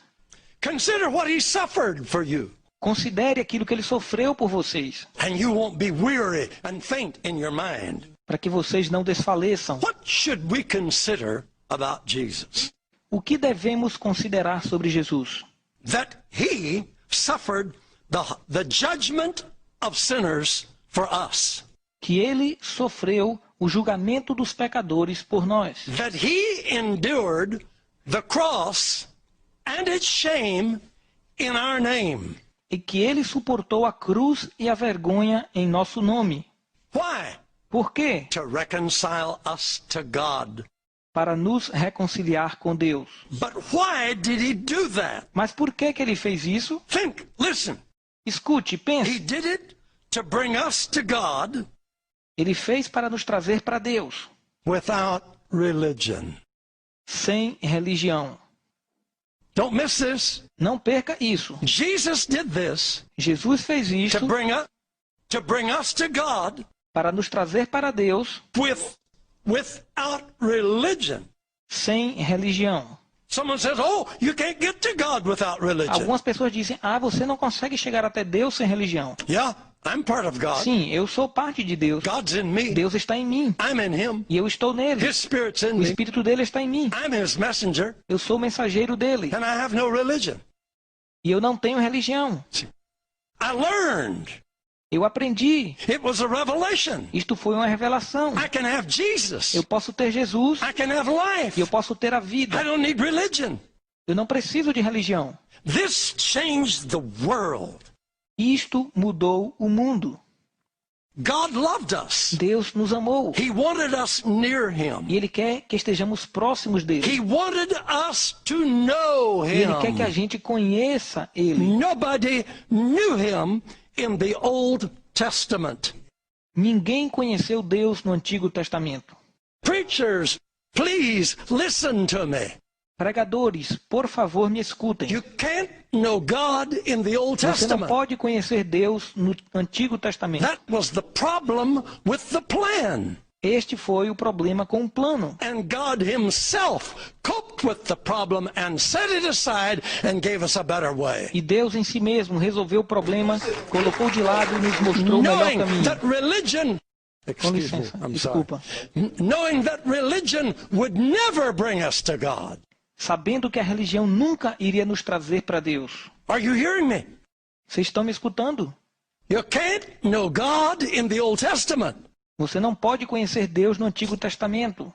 Consider what he suffered for you. Considere aquilo que ele sofreu por vocês, And you won't be weary and faint in your mind. para que vocês não desfaleçam. What should we consider about Jesus? O que devemos considerar sobre Jesus? That he suffered the judgment of sinners for us. Que ele sofreu o julgamento dos pecadores por nós. That he endured the cross and its shame in our name. E que ele suportou a cruz e a vergonha em nosso nome. Why? Por quê? To reconcile us to God. Para nos reconciliar com Deus. But why did he do that? Mas por que ele fez isso? Think, listen. Escute, He pense. did it to bring us to God Ele fez para nos trazer para Deus, without religion. sem religião. Don't miss this. Não perca isso. Jesus did this Jesus fez isso to bring us to God para nos trazer para Deus without religion. sem religião. Someone says, "Oh, you can't get to God without religion." Algumas pessoas dizem, você não consegue chegar até Deus sem religião. Yeah, I'm part of God. Sim, eu sou parte de Deus. God's in me. Deus está em mim. I'm in him. E eu estou nele. His Spirit's in O me. Espírito dele está em mim. I'm his messenger, Eu sou o mensageiro dele. and I have no religion. E eu não tenho religião. I learned. Eu aprendi. It was a revelation. Isto foi uma revelação. I can have Jesus. Eu posso ter Jesus I can have e life. eu posso ter a I vida. don't need religion. Eu não preciso de religião. This changed the world. Isto mudou o mundo. God loved us. Deus nos amou. He wanted us near him. E Ele quer que estejamos próximos dele. He wanted us to know E Ele quer que a him. gente conheça Ele. Nobody knew him in the Old Testament. Ninguém conheceu Deus no Antigo Testamento. Preachers, please listen to me. Pregadores, por favor, me escutem. You can't know God in the Old Você não Testament. pode conhecer Deus no Antigo Testamento. That was the problem with the plan. Este foi o problema com o plano. And God himself coped with the problem and set it aside and gave us a better way. E Deus em si mesmo resolveu o problema, colocou de lado e nos mostrou o melhor Knowing caminho. that religion, Com excuse me, licença, I'm desculpa. sorry. Knowing that religion would never bring us to God. Sabendo que a religião nunca iria nos trazer para Deus. Are you hearing me? Vocês estão me escutando? You can't know God in the Old Testament. Você não pode conhecer Deus no Antigo Testamento.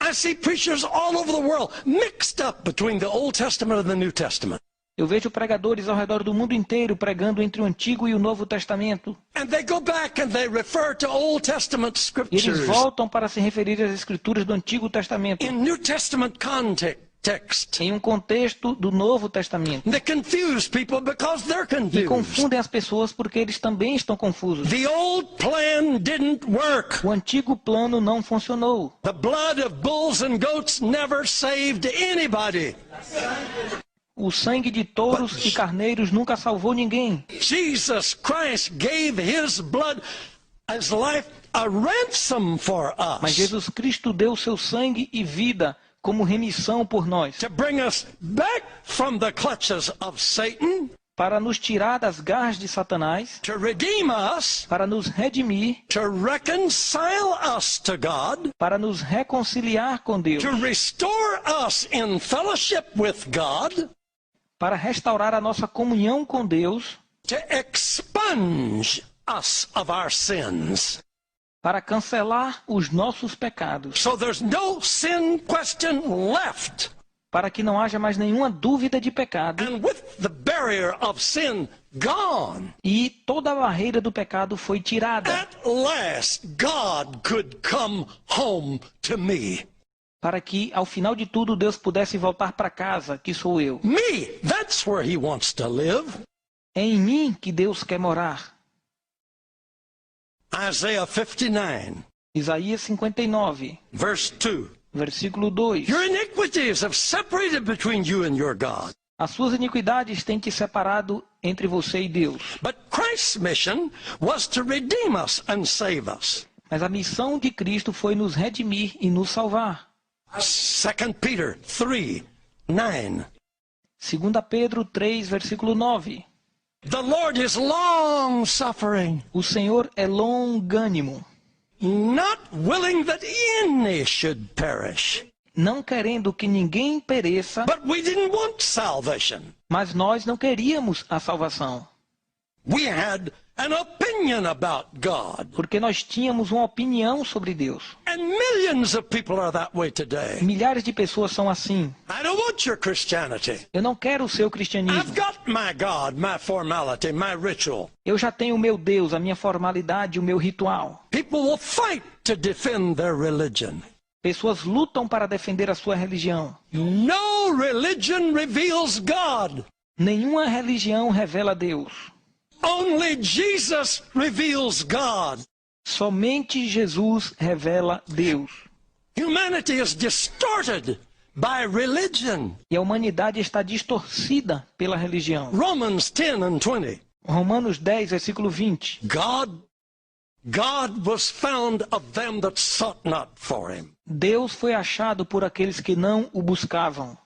I see preachers all over the world mixed up between the Old Testament and the New Testament. Eu vejo pregadores ao redor do mundo inteiro pregando entre o Antigo e o Novo Testamento. And they go back and they refer to Old Testament E eles scriptures voltam para se referir às Escrituras do Antigo Testamento, in New Testament context. em um contexto do Novo Testamento. They confuse people because they're E confused. confundem as pessoas porque eles também estão confusos. The old plan didn't work. O antigo plano não funcionou. The blood of bulls and goats never saved anybody. O sangue de touros e carneiros nunca salvou ninguém. Jesus Christ gave his blood as life a ransom for Mas us Jesus Cristo deu seu sangue e vida como remissão por nós, to bring us back from the clutches of Satan, para nos tirar das garras de Satanás, to redeem us, para nos redimir, to reconcile us to God, para nos reconciliar com Deus, to restore us in fellowship with God, para restaurar a nossa comunhão com Deus, to expunge us of our sins. para cancelar os nossos pecados. So there's no sin question left. para que não haja mais nenhuma dúvida de pecado, and with the barrier of sin gone, e toda a barreira do pecado foi tirada, at last God could come home to me. para que, ao final de tudo, Deus pudesse voltar para casa, que sou eu. Me, that's where he wants to live. É em mim que Deus quer morar. Isaiah 59, Isaías 59, verse 2. versículo 2. Your iniquities have separated between you and your God. As suas iniquidades têm te separado entre você e Deus. But Christ's mission was to redeem us and save us. Mas a missão de Cristo foi nos redimir e nos salvar. 2 Peter 3, 9. 2 Pedro 3, versículo 9. The Lord is long suffering, O Senhor é longânimo, not willing that any should perish. não querendo que ninguém pereça, But we didn't want salvation. mas nós não queríamos a salvação, We had an opinion about God. porque nós tínhamos uma opinião sobre Deus. And millions of people are that way today. Milhares de pessoas são assim. I don't want your Christianity. Eu não quero o seu I've cristianismo. got my God, my formality, my ritual. Eu já tenho o meu Deus, a minha formalidade, o meu ritual. People will fight to defend their religion. Pessoas lutam para defender a sua religião. No religion reveals God. Nenhuma religião revela Deus. Only Jesus reveals God. Somente Jesus revela Deus. Humanity is distorted by religion. E a humanidade está distorcida pela religião. Romans 10 and 20. Romanos 10, versículo 20. God was found of them that sought not for him. Deus foi achado por aqueles que não o buscavam.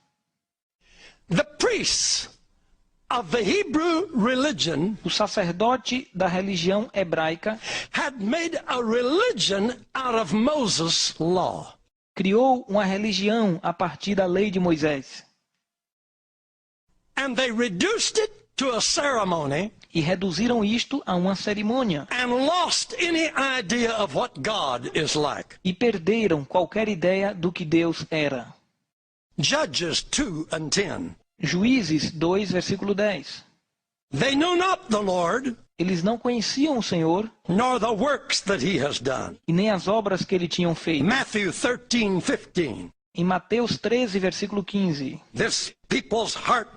The priests of the Hebrew religion O sacerdote da religião hebraica had made a religion out of Moses' law. criou uma religião a partir da lei de Moisés. And they reduced it to a ceremony E reduziram isto a uma cerimônia. and lost any idea of what God is like. E perderam qualquer ideia do que Deus era. Judges 2 and 10. Juízes 2, versículo 10. They knew not the Lord, Eles não conheciam o Senhor nor the works that he has done. e nem as obras que ele tinham feito. Matthew 13:15. Em Mateus 13, versículo 15. This people's heart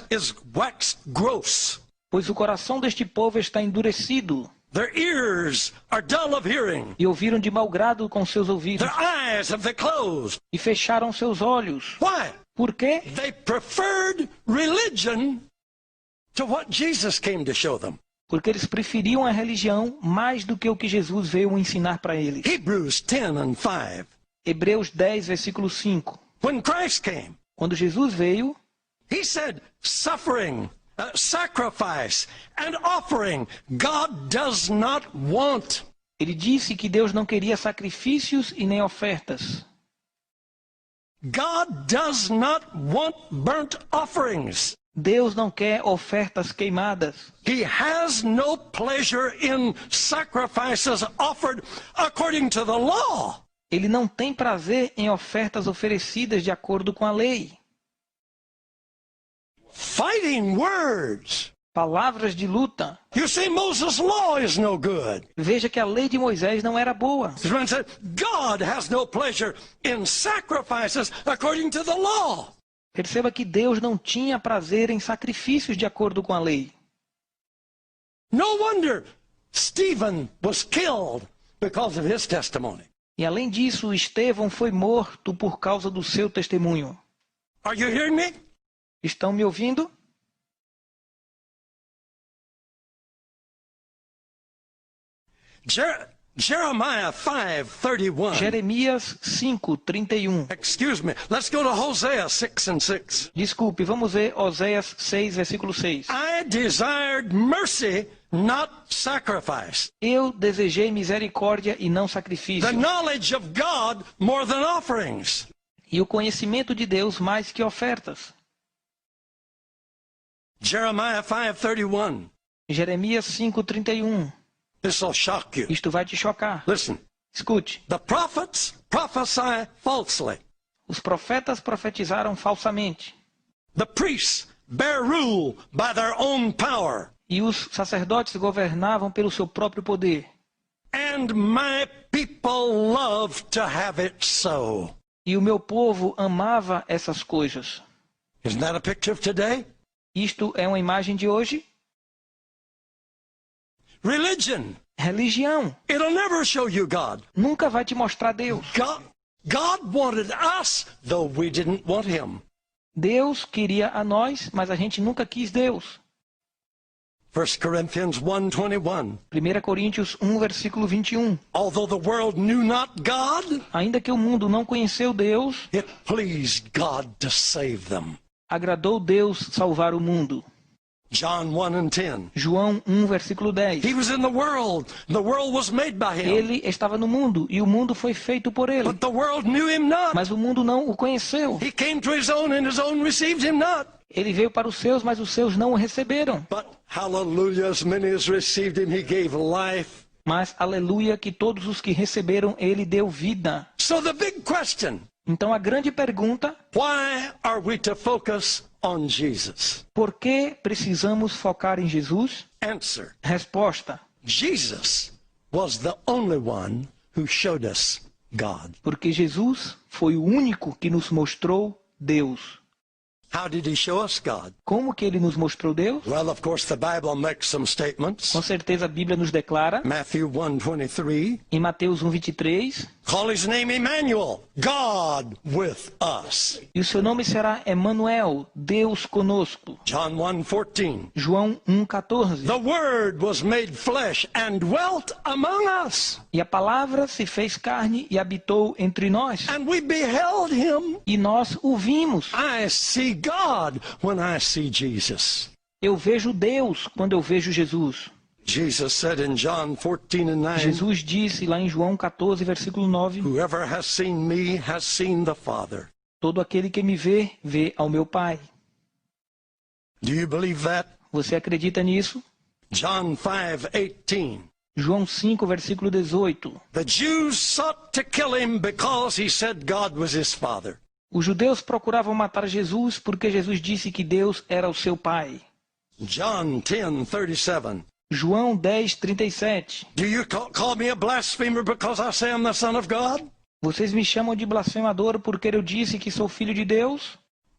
is waxed gross. Pois o coração deste povo está endurecido, Their ears are dull of hearing. e ouviram de mau grado com seus ouvidos, Their eyes have they closed. e fecharam seus olhos. Why? Por quê? They preferred religion to what Jesus came to show them. Porque eles preferiam a religião mais do que o que Jesus veio ensinar para eles. Hebrews 10 and 5. Hebreus 10, versículo 5. When Christ came, Quando Jesus veio, he said, suffering, sacrifice, and offering, God does not want. ele disse que Deus não queria sacrifícios e nem ofertas. God does not want burnt offerings. Deus não quer ofertas queimadas. He has no pleasure in sacrifices offered according to the law. Ele não tem prazer em ofertas oferecidas de acordo com a lei. Fighting words. Palavras de luta. You see, Moses' law is no good. Veja que a lei de Moisés não era boa. This man said, God has no pleasure in sacrifices according to the law. Perceba que Deus não tinha prazer em sacrifícios de acordo com a lei. No wonder Stephen was killed because of his testimony. E além disso, Estevão foi morto por causa do seu testemunho. Are you hearing me? Estão me ouvindo? Jeremiah 5:31. Jeremias 5:31. Excuse me. Let's go to Hosea 6 and 6. Desculpe, vamos ver Oséias 6, versículo 6. I desired mercy, not sacrifice. Eu desejei misericórdia e não The sacrifício, knowledge of God more than offerings. e o conhecimento de Deus mais que ofertas. Jeremiah 5:31. Jeremias 5:31. This will shock you. Isto vai te chocar. Listen. Escute. The prophets prophesy falsely. Os profetas profetizaram falsamente. The priests bear rule by their own power. E os sacerdotes governavam pelo seu próprio poder. And my people love to have it so. E o meu povo amava essas coisas. Isn't that a picture of today? Isto é uma imagem de hoje? Religion. Religião. It'll never show you God. Nunca vai te mostrar Deus. God wanted us, though we didn't want him. Deus queria a nós, mas a gente nunca quis Deus. 1 Corinthians 1:21. 1 Coríntios 1, versículo 21. Although the world knew not God, Ainda que o mundo não conheceu Deus, it pleased God to save them. agradou Deus salvar o mundo. John 1:10. João 1, versículo 10. He was in the world was made by him. Ele estava no mundo, e o mundo foi feito por ele. But the world knew him not. Mas o mundo não o conheceu. He came to his own, and his own received him not. Ele veio para os seus, mas os seus não o receberam. But hallelujah, as many as received him, he gave life. Mas, aleluia, que todos os que receberam, ele deu vida. So the big question, Então a grande pergunta, why are we to focus on Jesus? por que precisamos focar em Jesus? Answer, Resposta, Jesus was the only one who showed us God. porque Jesus foi o único que nos mostrou Deus. How did he show us God? Como que ele nos mostrou Deus? Well, of course, the Bible makes some statements. Com certeza a Bíblia nos declara, Matthew 1:23, em Mateus 1:23, call his name Emmanuel, God with us. e o seu nome será Emanuel, Deus conosco. John 1:14, João 1:14. the Word was made flesh and dwelt among us, E a palavra se fez carne e habitou entre nós. and we beheld him. E nós o vimos. I see God when I see Jesus. Eu vejo Deus quando eu vejo Jesus. Jesus said in John 14:9, Jesus disse lá em João 14, versículo 9, whoever has seen me has seen the Father. todo aquele que me vê, vê ao meu Pai. Do you believe that? Você acredita nisso? John 5:18. João 5, versículo 18. The Jews sought to kill him because he said God was his father. Os judeus procuravam matar Jesus porque Jesus disse que Deus era o seu Pai. John 10:37. João 10, 37. Do you call me a blasphemer because I say I'm the Son of God? Vocês me chamam de blasfemador porque eu disse que sou filho de Deus?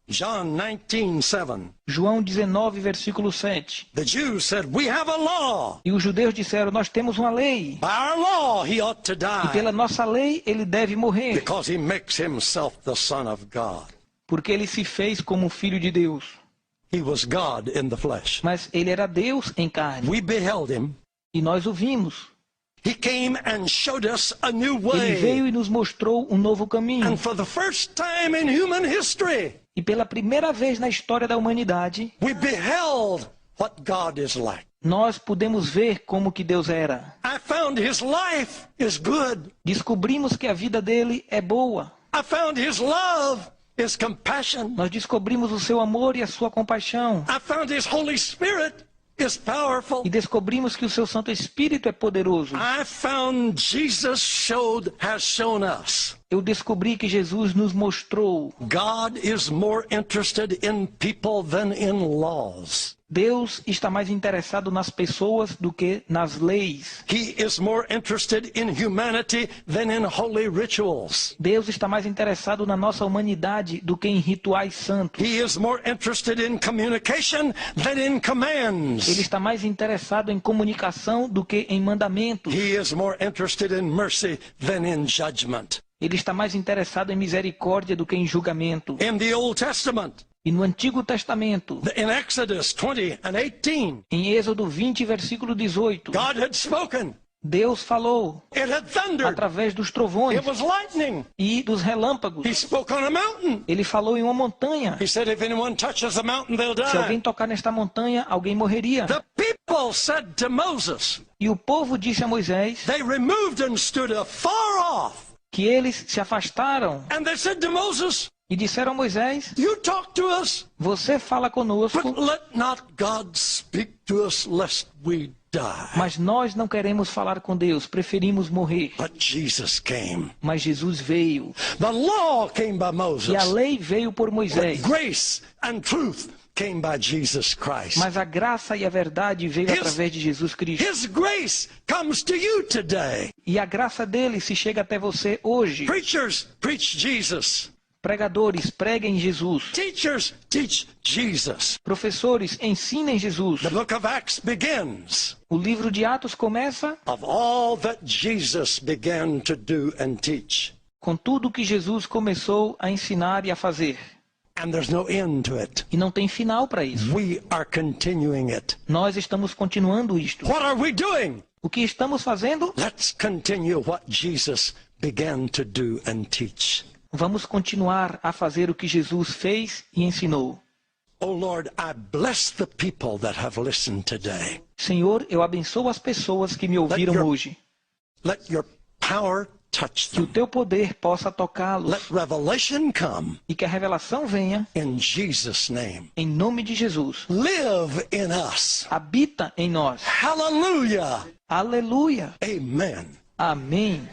John 19:7. João 19, versículo 7. The Jews said, we have a law. E os judeus disseram, nós temos uma lei. By our law he ought to E die pela nossa lei ele deve morrer. because he makes himself the Son of God. Porque ele se fez como filho de Deus. He was God in the flesh. Mas ele era Deus em carne. We beheld him. E nós o vimos. He came and showed us a new Ele veio way. e nos mostrou um novo caminho. And for the first time in human history, E pela primeira vez na história da humanidade, we beheld what God is like. nós pudemos ver como que Deus era. I found his life is good. Descobrimos que a vida dele é boa. I found his love is compassion. Nós descobrimos o seu amor e a sua compaixão. I found his Holy Spirit is powerful. E descobrimos que o seu Santo Espírito é poderoso. I found Jesus has shown us. Eu descobri que Jesus nos mostrou. God is more interested in people than in laws. Deus está mais interessado nas pessoas do que nas leis. He is more interested in humanity than in holy rituals. Deus está mais interessado na nossa humanidade do que em rituais santos. He is more interested in communication than in commands. Ele está mais interessado em comunicação do que em mandamentos. He is more interested in mercy than in judgment. Ele está mais interessado em misericórdia do que em julgamento. In the Old Testament, E no Antigo Testamento, in Exodus 20:18, em Êxodo 20, versículo 18, God had spoken. Deus falou It had thundered. através dos trovões It was lightning. e dos relâmpagos. He spoke on a mountain. Ele falou em uma montanha. He said, if anyone touches the mountain, they'll Se alguém die. tocar nesta montanha, alguém morreria. The people said to Moses, E o povo disse a Moisés they removed and stood afar off. que eles se afastaram And they said to Moses, e disseram a Moisés, you talk to us, você fala conosco, but let not God speak to us lest we die. Mas nós não queremos falar com Deus, preferimos morrer. But Jesus came. Mas Jesus veio. The law came by Moses. E a lei veio por But Moisés. grace and truth came by Jesus Christ. Mas a graça e a verdade veio através de Jesus Cristo. His grace comes to you today. E a graça dele se chega até você hoje. Preachers, preach Jesus. Pregadores, preguem Jesus. Teachers, teach Jesus. Professores, ensinem Jesus. The book of Acts begins O livro de Atos começa of all that Jesus began to do and teach. com tudo que Jesus começou a ensinar e a fazer. And there's no end to it. E não tem final para isso. We are continuing it. Nós estamos continuando isto. What are we doing? O que estamos fazendo? Let's continue what Jesus began to do and teach. Vamos continuar a fazer o que Jesus fez e ensinou. Oh Lord, I bless the people that have listened today. Senhor, eu abençoo as pessoas que me ouviram hoje. Let your power touch Que o them. teu poder possa tocá-los. Let revelation come E que a revelação venha in Jesus' name. em nome de Jesus. Live in us. Habita em nós. Hallelujah. Aleluia. Amen. Amém.